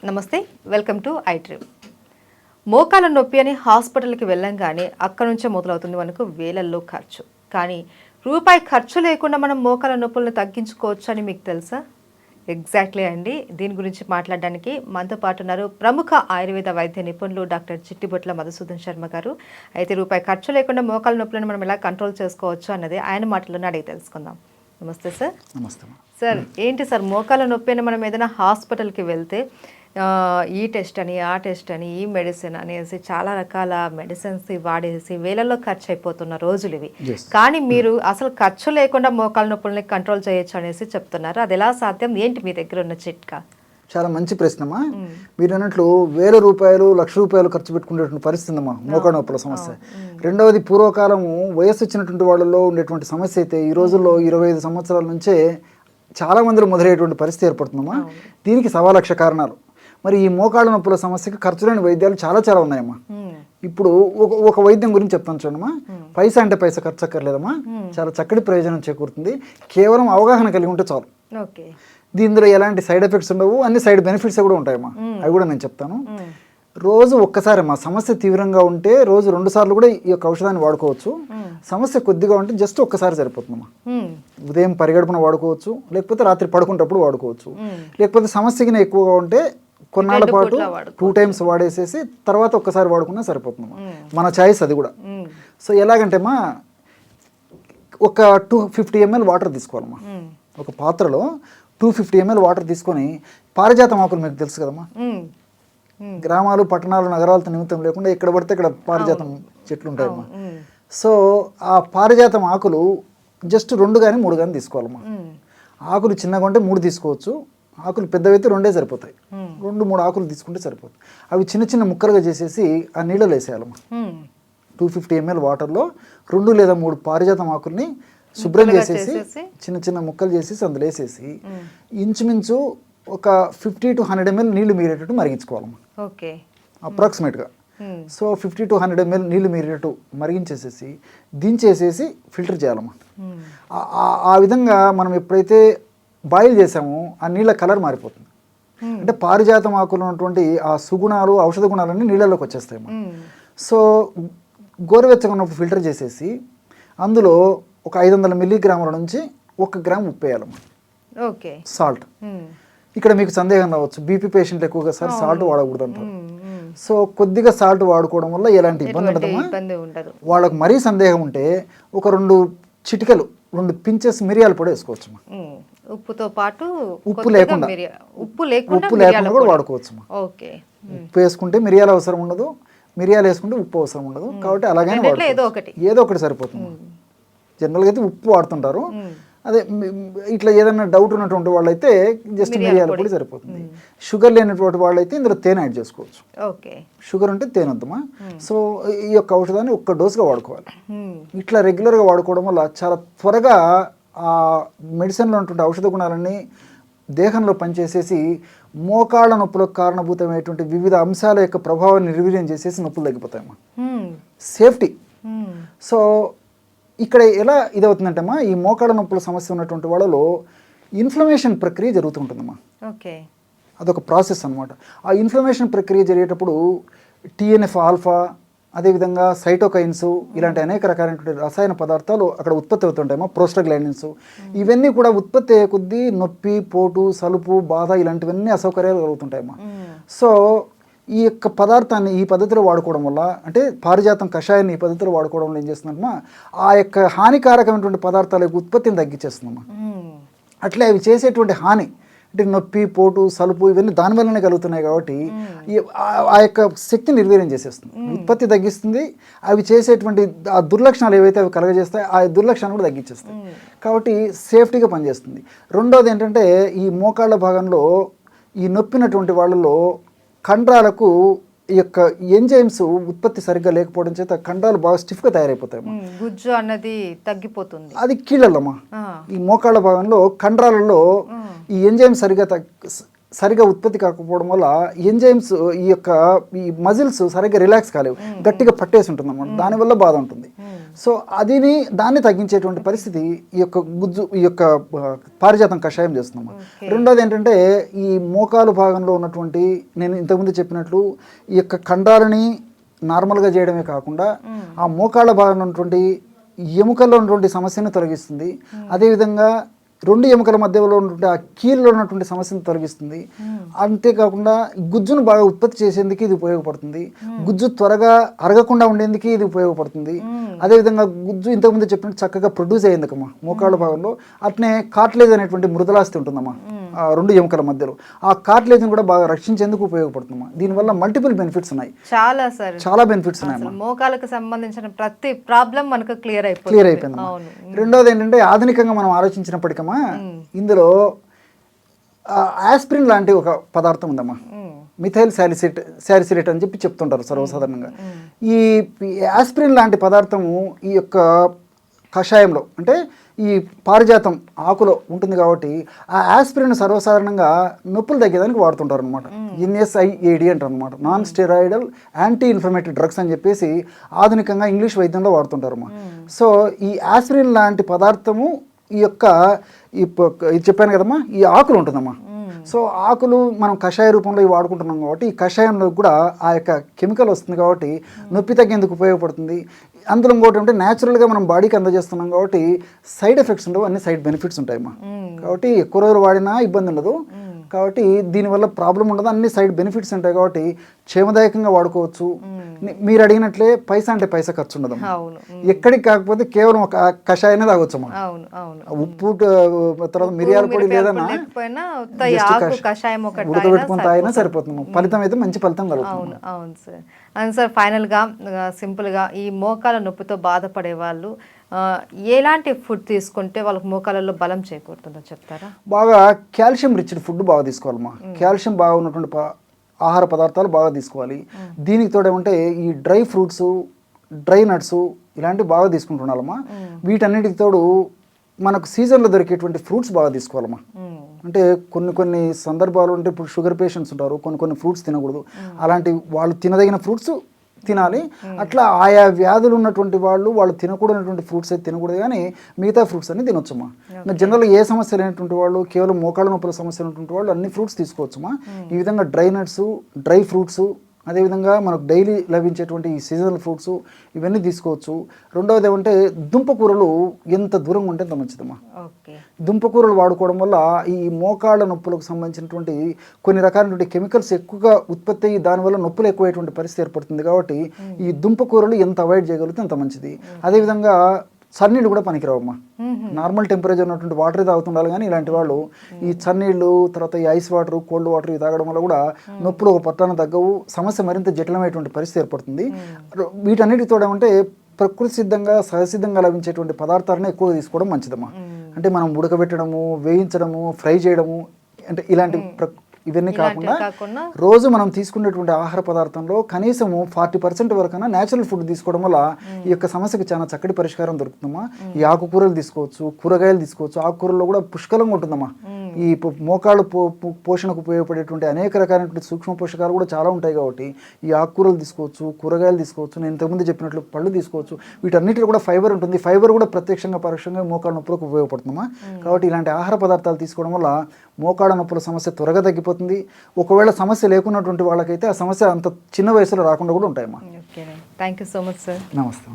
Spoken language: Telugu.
నమస్తే, వెల్కమ్ టు ఐట్రిమ్. మోకాల నొప్పి అని హాస్పిటల్కి వెళ్ళంగానే అక్కడ నుంచే మొదలవుతుంది మనకు వేలల్లో ఖర్చు. కానీ రూపాయి ఖర్చు లేకుండా మనం మోకాల నొప్పులను తగ్గించుకోవచ్చు అని మీకు తెలుసా? ఎగ్జాక్ట్లీ అండి. దీని గురించి మాట్లాడడానికి మనతో పాటు ఉన్నారు ప్రముఖ ఆయుర్వేద వైద్య నిపుణులు డాక్టర్ చిట్టిబొట్ల మధుసూదన్ శర్మ గారు. అయితే రూపాయి ఖర్చు లేకుండా మోకాల నొప్పులను మనం ఎలా కంట్రోల్ చేసుకోవచ్చు అన్నది ఆయన మాటల్లోనే అడిగి తెలుసుకుందాం. నమస్తే సార్. నమస్తే సార్. ఏంటి సార్ మోకాల నొప్పి అని మనం ఏదైనా హాస్పిటల్కి వెళ్తే ఈ టెస్ట్ అని, ఆ టెస్ట్ అని, ఈ మెడిసిన్ అనేసి చాలా రకాల మెడిసిన్స్ వాడేసి వేలల్లో ఖర్చు అయిపోతున్న రోజులు ఇవి. కానీ మీరు అసలు ఖర్చు లేకుండా మోకాల నొప్పుల్ని కంట్రోల్ చేయొచ్చు అనేసి చెప్తున్నారు. అది ఎలా సాధ్యం? ఏంటి మీ దగ్గర ఉన్న చిట్కా? చాలా మంచి ప్రశ్నమ్మా. మీరు అన్నట్లు ₹1000, ₹1,00,000 ఖర్చు పెట్టుకునేటువంటి పరిస్థితి అమ్మా మోకాల నొప్పుల సమస్య. రెండవది, పూర్వకాలము వయస్సు వచ్చినటువంటి వాళ్ళలో ఉండేటువంటి సమస్య అయితే ఈ రోజుల్లో 25 సంవత్సరాల నుంచే చాలా మందిలో మొదలయ్యేటువంటి పరిస్థితి ఏర్పడుతుందమ్మా. దీనికి 1,00,000 కారణాలు. మరి ఈ మోకాళ్ళ నొప్పుల సమస్యకి ఖర్చు లేని వైద్యాలు చాలా ఉన్నాయమ్మా. ఇప్పుడు ఒక వైద్యం గురించి చెప్తాను చూడమ్మా. పైసా అంటే పైసా ఖర్చు అక్కర్లేదమ్మా. చాలా చక్కటి ప్రయోజనం చేకూరుతుంది. కేవలం అవగాహన కలిగి ఉంటే చాలు. దీనిలో ఎలాంటి సైడ్ ఎఫెక్ట్స్ ఉండవు, అన్ని సైడ్ బెనిఫిట్స్ కూడా ఉంటాయమ్మా. అవి కూడా నేను చెప్తాను. రోజు ఒక్కసారి అమ్మా, సమస్య తీవ్రంగా ఉంటే రోజు 2 సార్లు కూడా ఈ యొక్క ఔషధాన్ని వాడుకోవచ్చు. సమస్య కొద్దిగా ఉంటే జస్ట్ ఒక్కసారి సరిపోతుందమ్మా. ఉదయం పరిగడుపున వాడుకోవచ్చు, లేకపోతే రాత్రి పడుకునేటప్పుడు వాడుకోవచ్చు. లేకపోతే సమస్యకి ఎక్కువగా ఉంటే కొన్నాళ్ళ పాటు 2 టైమ్స్ వాడేసేసి తర్వాత ఒక్కసారి వాడుకున్నా సరిపోతుందమ్మా. మన చాయిస్ అది కూడా. సో ఎలాగంటే అమ్మా, ఒక 250 ml వాటర్ తీసుకోవాలమ్మా. ఒక పాత్రలో 250 ml వాటర్ తీసుకొని, పారిజాతం ఆకులు మీకు తెలుసు కదమ్మా. గ్రామాలు, పట్టణాలు, నగరాలతో నిమిత్తం లేకుండా ఎక్కడ పడితే ఇక్కడ పారిజాతం చెట్లు ఉంటాయమ్మా. సో ఆ పారిజాతం ఆకులు జస్ట్ 2 కానీ 3 కానీ తీసుకోవాలమ్మా. ఆకులు చిన్నగా ఉంటే 3 తీసుకోవచ్చు, ఆకులు పెద్దవైతే 2 సరిపోతాయి. 2-3 ఆకులు తీసుకుంటే సరిపోతుంది. అవి చిన్న ముక్కలుగా చేసేసి ఆ నీళ్ళలో వేసేయాలమ్మా. 250 ml వాటర్లో 2 లేదా 3 పారిజాతం ఆకుల్ని శుభ్రం చేసేసి చిన్న ముక్కలు చేసేసి అందులో వేసేసి ఇంచుమించు ఒక 50 to 100 ml నీళ్లు మీరేటట్టు మరిగించుకోవాలమ్మా. అప్రాక్సిమేట్గా. సో 50 to 100 ml నీళ్లు మీరేటట్టు మరిగించేసేసి దించేసేసి ఫిల్టర్ చేయాలమ్మా. ఆ విధంగా మనం ఎప్పుడైతే బాయిల్ చేసామో ఆ నీళ్ళ కలర్ మారిపోతుంది. అంటే పారిజాతం ఆకులు ఉన్నటువంటి ఆ సుగుణాలు, ఔషధ గుణాలన్నీ నీళ్ళలోకి వచ్చేస్తాయమ్మా. సో గోరువెచ్చగా ఉన్నప్పుడు ఫిల్టర్ చేసేసి అందులో ఒక 500 మిల్లీగ్రాముల నుంచి 1 గ్రామ్ ఉప్పు వేయాలమ్మా. సాల్ట్. ఇక్కడ మీకు సందేహం రావచ్చు, బీపీ పేషెంట్లు ఎక్కువగా సార్ సాల్ట్ వాడకూడదు అంటారు. సో కొద్దిగా సాల్ట్ వాడుకోవడం వల్ల ఎలాంటి ఇబ్బంది ఉండదు. వాళ్ళకు మరీ సందేహం ఉంటే ఒక 2 చిటికలు 2 పించెస్ మిరియాల పొడి వేసుకోవచ్చు. ఉప్పుతో పాటు ఉప్పు లేకుండా కూడా వాడుకోవచ్చు. ఉప్పు వేసుకుంటే మిరియాల అవసరం ఉండదు, మిరియాలు వేసుకుంటే ఉప్పు అవసరం ఉండదు. కాబట్టి అలాగే ఏదో ఒకటి సరిపోతుంది. జనరల్గా అయితే ఉప్పు వాడుతుంటారు. అదే ఇట్లా ఏదైనా డౌట్ ఉన్నటువంటి వాళ్ళైతే జస్ట్ మిరియాల పొడి సరిపోతుంది. షుగర్ లేనటువంటి వాళ్ళైతే ఇందులో తేనె యాడ్ చేసుకోవచ్చు. షుగర్ ఉంటే తేనె వద్దమ్మా. సో ఈ యొక్క ఔషధాన్ని 1 డోసుగా వాడుకోవాలి. ఇట్లా రెగ్యులర్గా వాడుకోవడం వల్ల చాలా త్వరగా ఆ మెడిసిన్లో ఉన్నటువంటి ఔషధ గుణాలన్నీ దేహంలో పనిచేసేసి మోకాళ్ళ నొప్పులకు కారణభూతమైనటువంటి వివిధ అంశాల యొక్క ప్రభావాన్ని నిర్వీర్యం చేసేసి నొప్పులు తగ్గిపోతాయమ్మా. సేఫ్టీ. సో ఇక్కడ ఎలా ఇదవుతుందంటమ్మా, ఈ మోకాళ్ళ నొప్పుల సమస్య ఉన్నటువంటి వాళ్ళలో ఇన్ఫ్లమేషన్ ప్రక్రియ జరుగుతుంటుందమ్మా. అదొక ప్రాసెస్ అనమాట. ఆ ఇన్ఫ్లమేషన్ ప్రక్రియ జరిగేటప్పుడు TNF ఆల్ఫా, అదేవిధంగా సైటోకైన్స్, ఇలాంటి అనేక రకాలైనటువంటి రసాయన పదార్థాలు అక్కడ ఉత్పత్తి అవుతుంటాయమ్మా. ప్రోస్టాగ్లాండిన్స్, ఇవన్నీ కూడా ఉత్పత్తి అయ్యే కొద్దీ నొప్పి, పోటు, సలుపు, బాధ ఇలాంటివన్నీ అసౌకర్యాలు కలుగుతుంటాయమ్మా. సో ఈ యొక్క పదార్థాన్ని ఈ పద్ధతిలో వాడుకోవడం వల్ల, అంటే పారిజాతం కషాయాన్ని ఈ పద్ధతిలో వాడుకోవడం వల్ల ఏం చేస్తుందమ్మా, ఆ యొక్క హానికారకమైనటువంటి పదార్థాల యొక్క ఉత్పత్తిని తగ్గించేస్తుందమ్మా. అట్లే అవి చేసేటువంటి హాని అంటే నొప్పి, పోటు, సలుపు ఇవన్నీ దానివల్లనే కలుగుతున్నాయి. కాబట్టి ఆ యొక్క శక్తిని నిర్వీర్యం చేసేస్తుంది, ఉత్పత్తి తగ్గిస్తుంది. అవి చేసేటువంటి ఆ దుర్లక్షణాలు ఏవైతే అవి కలగజేస్తాయి ఆ దుర్లక్షణాలు కూడా తగ్గించేస్తాయి. కాబట్టి సేఫ్టీగా పనిచేస్తుంది. రెండోది ఏంటంటే, ఈ మోకాళ్ళ భాగంలో ఈ నొప్పినటువంటి వాళ్ళలో కండరాలకు ఈ యొక్క ఎంజైమ్స్ ఉత్పత్తి సరిగ్గా లేకపోవడం చేత కండరాలు బాగా స్టిఫ్గా తయారైపోతాయి. గుజ్జు అన్నది తగ్గిపోతుంది. అది కీళ్ళమ్మా. ఈ మోకాళ్ళ భాగంలో కండరాలలో ఈ ఎంజైమ్ సరిగా ఉత్పత్తి కాకపోవడం వల్ల ఎంజైమ్స్ ఈ మజిల్స్ సరిగ్గా రిలాక్స్ కాలేవు, గట్టిగా పట్టేసి ఉంటుంది అన్నమాట, దానివల్ల బాధ ఉంటుంది. సో దాన్ని తగ్గించేటువంటి పరిస్థితి ఈ యొక్క పారిజాతం కషాయం చేస్తున్నాము. రెండోది ఏంటంటే ఈ మోకాలు భాగంలో ఉన్నటువంటి, నేను ఇంతకుముందు చెప్పినట్లు ఈ యొక్క కండరాలని నార్మల్గా చేయడమే కాకుండా ఆ మోకాళ్ళ భాగంలో ఉన్నటువంటి ఎముకల్లో ఉన్నటువంటి సమస్యను తొలగిస్తుంది. అదేవిధంగా రెండు ఎముకల మధ్యలో ఉన్నటువంటి ఆ కీళ్ళలో ఉన్నటువంటి సమస్యను తొలగిస్తుంది. అంతేకాకుండా గుజ్జును బాగా ఉత్పత్తి చేసేందుకు ఇది ఉపయోగపడుతుంది. గుజ్జు త్వరగా అరగకుండా ఉండేందుకు ఇది ఉపయోగపడుతుంది. అదేవిధంగా గుజ్జు ఇంతకుముందు చెప్పినట్టు చక్కగా ప్రొడ్యూస్ అయ్యేందుకమ్మా మోకాళ్ళ భాగంలో. అట్నే కార్టిలేజ్ అనేటువంటి మృదులాస్తి ఉంటుందమ్మా ఆ రెండు ఎముకల మధ్యలో, ఆ కార్టిలేజ్ని కూడా బాగా రక్షించేందుకు ఉపయోగపడుతుందమ్మా. దీనివల్ల మల్టిపుల్ బెనిఫిట్స్ ఉన్నాయి, చాలా బెనిఫిట్స్ ఉన్నాయి. మోకాలకు సంబంధించిన ప్రతి ప్రాబ్లం మనకు క్లియర్ అయిపోయింది. రెండోది ఏంటంటే ఆధునికంగా మనం ఆలోచించినప్పటికమ్మా ఇందులో ఆస్పిరిన్ లాంటి ఒక పదార్థం ఉందమ్మా, మిథైల్ శాలిసిలేట్ అని చెప్పి చెప్తుంటారు సర్వసాధారణంగా. ఈ ఆస్పిరిన్ లాంటి పదార్థము ఈ యొక్క కషాయంలో అంటే ఈ పారిజాతం ఆకులో ఉంటుంది కాబట్టి ఆ ఆస్పిరిన్ సర్వసాధారణంగా నొప్పులు తగ్గేదానికి వాడుతుంటారు అనమాట. NSAID అంటారు అనమాట, non steroidal anti inflammatory drugs అని చెప్పేసి ఆధునికంగా ఇంగ్లీష్ వైద్యంలో వాడుతుంటారమ్మా. సో ఈ ఆస్పిరిన్ లాంటి పదార్థము ఇది చెప్పాను కదమ్మా, ఈ ఆకులు ఉంటుందమ్మా. సో ఆకులు మనం కషాయ రూపంలో ఇవి వాడుకుంటున్నాం కాబట్టి ఈ కషాయంలో కూడా ఆ యొక్క కెమికల్ వస్తుంది కాబట్టి నొప్పి తగ్గేందుకు ఉపయోగపడుతుంది. అందులో ఇంకోటి అంటే న్యాచురల్గా మనం బాడీకి అందజేస్తున్నాం కాబట్టి సైడ్ ఎఫెక్ట్స్ ఉండవు, అన్ని సైడ్ బెనిఫిట్స్ ఉంటాయమ్మా. కాబట్టి ఎక్కువ రోజులు వాడినా ఇబ్బంది ఉండదు, కాబట్టి దీనివల్ల ప్రాబ్లం ఉండదు, అన్ని సైడ్ బెనిఫిట్స్ ఉంటాయి కాబట్టి క్షేమదాయకంగా వాడుకోవచ్చు. మీరు అడిగినట్లే పైసా అంటే పైసా ఖర్చు ఉండదు, ఎక్కడికి కాకపోతే కేవలం ఒక కషాయనే తాగొచ్చు. ఉప్పు తర్వాత మిరియాల పొడి లేదన్నా ఉడకబెట్టుకుని తాగినా సరిపోతుంది, ఫలితం అయితే మంచి ఫలితం కలుగుతుంది. అవును సార్. అండ్ సార్ ఫైనల్గా సింపుల్గా ఈ మోకాల నొప్పితో బాధపడే వాళ్ళు ఎలాంటి ఫుడ్ తీసుకుంటే వాళ్ళకి మోకాలలో బలం చేకూరుతుందో చెప్తారా? బాగా కాల్షియం రిచ్డ్ ఫుడ్ బాగా తీసుకోవాలమ్మా, కాల్షియం బాగా ఉన్నటువంటి ఆహార పదార్థాలు బాగా తీసుకోవాలి. దీనికి తోడేమంటే ఈ డ్రై ఫ్రూట్స్, డ్రై నట్స్ ఇలాంటివి బాగా తీసుకుంటున్నామమ్మా. వీటన్నిటికి తోడు మనకు సీజన్లో దొరికేటువంటి ఫ్రూట్స్ బాగా తీసుకోవాలమ్మా. అంటే కొన్ని సందర్భాలు అంటే ఇప్పుడు షుగర్ పేషెంట్స్ ఉంటారు, కొన్ని ఫ్రూట్స్ తినకూడదు, అలాంటి వాళ్ళు తినదగిన ఫ్రూట్స్ తినాలి. అట్లా ఆయా వ్యాధులు ఉన్నటువంటి వాళ్ళు తినకూడనటువంటి ఫ్రూట్స్ అయితే తినకూడదు, కానీ మిగతా ఫ్రూట్స్ అన్ని తినొచ్చమ్మా. జనరల్గా ఏ సమస్య లేనటువంటి వాళ్ళు, కేవలం మోకాళ్ళ నొప్పుల సమస్య ఉన్నటువంటి వాళ్ళు అన్ని ఫ్రూట్స్ తీసుకోవచ్చమ్మా. ఈ విధంగా డ్రై నట్స్, డ్రై ఫ్రూట్స్, అదేవిధంగా మనకు డైలీ లభించేటువంటి ఈ సీజనల్ ఫ్రూట్స్ ఇవన్నీ తీసుకోవచ్చు. రెండవది ఏమంటే దుంపకూరలు ఎంత దూరంగా ఉంటే అంత మంచిదమ్మా. దుంపకూరలు వాడుకోవడం వల్ల ఈ మోకాళ్ళ నొప్పులకు సంబంధించినటువంటి కొన్ని రకాలైనటువంటి కెమికల్స్ ఎక్కువగా ఉత్పత్తి అయ్యి దానివల్ల నొప్పులు ఎక్కువైనటువంటి పరిస్థితి ఏర్పడుతుంది. కాబట్టి ఈ దుంపకూరలు ఎంత అవాయిడ్ చేయగలిగితే అంత మంచిది. అదేవిధంగా చన్నీళ్ళు కూడా పనికిరావమ్మా, నార్మల్ టెంపరేచర్ ఉన్నటువంటి వాటర్ తాగుతుండాలి, కానీ ఇలాంటి వాళ్ళు ఈ చన్నీళ్ళు, తర్వాత ఈ ఐస్ వాటర్, కోల్డ్ వాటర్ ఇవి తాగడం వల్ల కూడా నొప్పులు ఒక పట్టాన తగ్గవు, సమస్య మరింత జటిలమైనటువంటి పరిస్థితి ఏర్పడుతుంది. వీటన్నిటితో ఏమంటే ప్రకృతి సిద్ధంగా సహసిద్ధంగా లభించేటువంటి పదార్థాలను ఎక్కువగా తీసుకోవడం మంచిదమ్మా. అంటే మనం ఉడకబెట్టడము, వేయించడము, ఫ్రై చేయడము అంటే ఇలాంటి ఇవన్నీ కాకుండా రోజు మనం తీసుకునేటువంటి ఆహార పదార్థంలో కనీసము 40% వరకైనా న్యాచురల్ ఫుడ్ తీసుకోవడం వల్ల ఈ యొక్క సమస్యకు చాలా చక్కటి పరిష్కారం దొరుకుతుందమ్మా. ఈ ఆకుకూరలు తీసుకోవచ్చు, కూరగాయలు తీసుకోవచ్చు, ఆకుకూరల్లో కూడా పుష్కలంగా ఉంటుందమ్మా. ఈ మోకాళ్ళు పోషణకు ఉపయోగపడేటువంటి అనేక రకాలైనటువంటి సూక్ష్మ పోషకాలు కూడా చాలా ఉంటాయి కాబట్టి ఈ ఆకుకూరలు తీసుకోవచ్చు, కూరగాయలు తీసుకోవచ్చు, నేను ఇంతకుముందు చెప్పినట్లు పళ్ళు తీసుకోవచ్చు. వీటన్నిటిలో కూడా ఫైబర్ ఉంటుంది, ఫైబర్ కూడా ప్రత్యక్షంగా పరోక్షంగా మోకాళ్ళ నొప్పులకు ఉపయోగపడుతుందమ్మా. కాబట్టి ఇలాంటి ఆహార పదార్థాలు తీసుకోవడం వల్ల మోకాళ్ళ నొప్పుల సమస్య త్వరగా తగ్గిపోతుంది. ఒకవేళ సమస్య లేకున్నటువంటి వాళ్ళకైతే ఆ సమస్య అంత చిన్న వయసులో రాకుండా కూడా ఉంటాయమ్మా. Thank you so much sir. నమస్తే.